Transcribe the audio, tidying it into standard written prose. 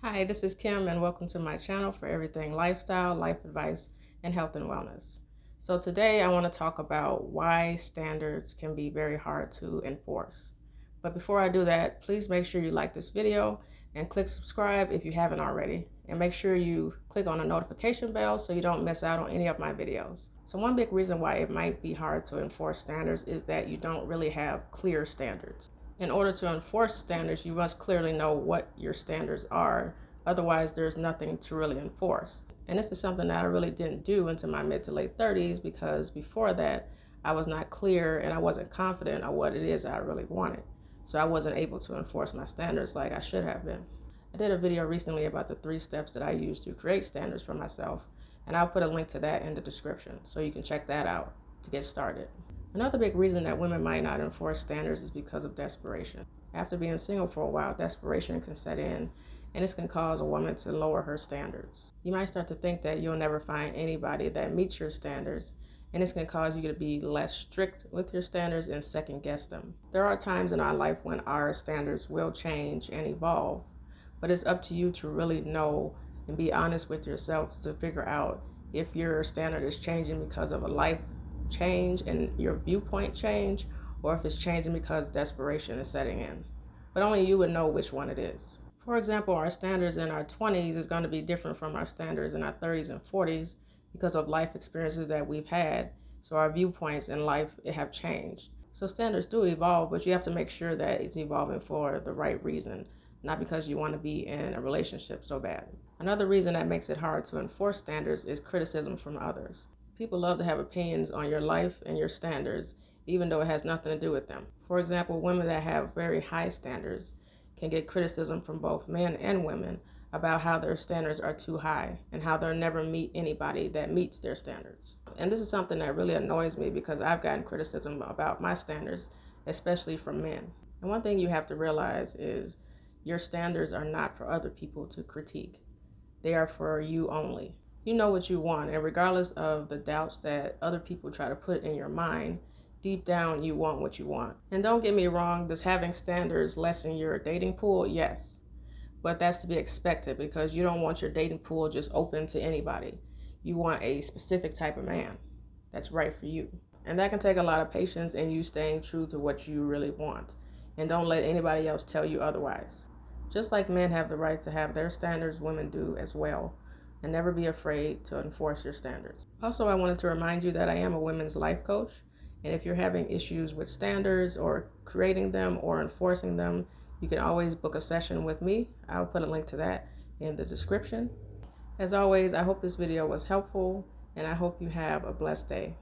Hi, this is Kim, and welcome to my channel for everything lifestyle, life advice, and health and wellness. So today I want to talk about why standards can be very hard to enforce. But before I do that, please make sure you like this video and click subscribe if you haven't already. And make sure you click on the notification bell so you don't miss out on any of my videos. So one big reason why it might be hard to enforce standards is that you don't really have clear standards. In order to enforce standards, you must clearly know what your standards are. Otherwise, there's nothing to really enforce. And this is something that I really didn't do until my mid to late 30s, because before that, I was not clear and I wasn't confident on what it is I really wanted. So I wasn't able to enforce my standards like I should have been. I did a video recently about the 3 steps that I use to create standards for myself, and I'll put a link to that in the description so you can check that out to get started. Another big reason that women might not enforce standards is because of desperation. After being single for a while, desperation can set in, and this can cause a woman to lower her standards. You might start to think that you'll never find anybody that meets your standards, and this can cause you to be less strict with your standards and second guess them. There are times in our life when our standards will change and evolve, but it's up to you to really know and be honest with yourself to figure out if your standard is changing because of a life change and your viewpoint change, or if it's changing because desperation is setting in. But only you would know which one it is. For example, our standards in our 20s is going to be different from our standards in our 30s and 40s because of life experiences that we've had. So our viewpoints in life have changed. So standards do evolve, but you have to make sure that it's evolving for the right reason, not because you want to be in a relationship so bad. Another reason that makes it hard to enforce standards is criticism from others. People love to have opinions on your life and your standards, even though it has nothing to do with them. For example, women that have very high standards can get criticism from both men and women about how their standards are too high and how they'll never meet anybody that meets their standards. And this is something that really annoys me because I've gotten criticism about my standards, especially from men. And one thing you have to realize is your standards are not for other people to critique. They are for you only. You know what you want, and regardless of the doubts that other people try to put in your mind, deep down you want what you want. And don't get me wrong, does having standards lessen your dating pool? Yes. But that's to be expected because you don't want your dating pool just open to anybody. You want a specific type of man that's right for you. And that can take a lot of patience and you staying true to what you really want. And don't let anybody else tell you otherwise. Just like men have the right to have their standards, women do as well. And never be afraid to enforce your standards. Also, I wanted to remind you that I am a women's life coach. And if you're having issues with standards or creating them or enforcing them, you can always book a session with me. I'll put a link to that in the description. As always, I hope this video was helpful and I hope you have a blessed day.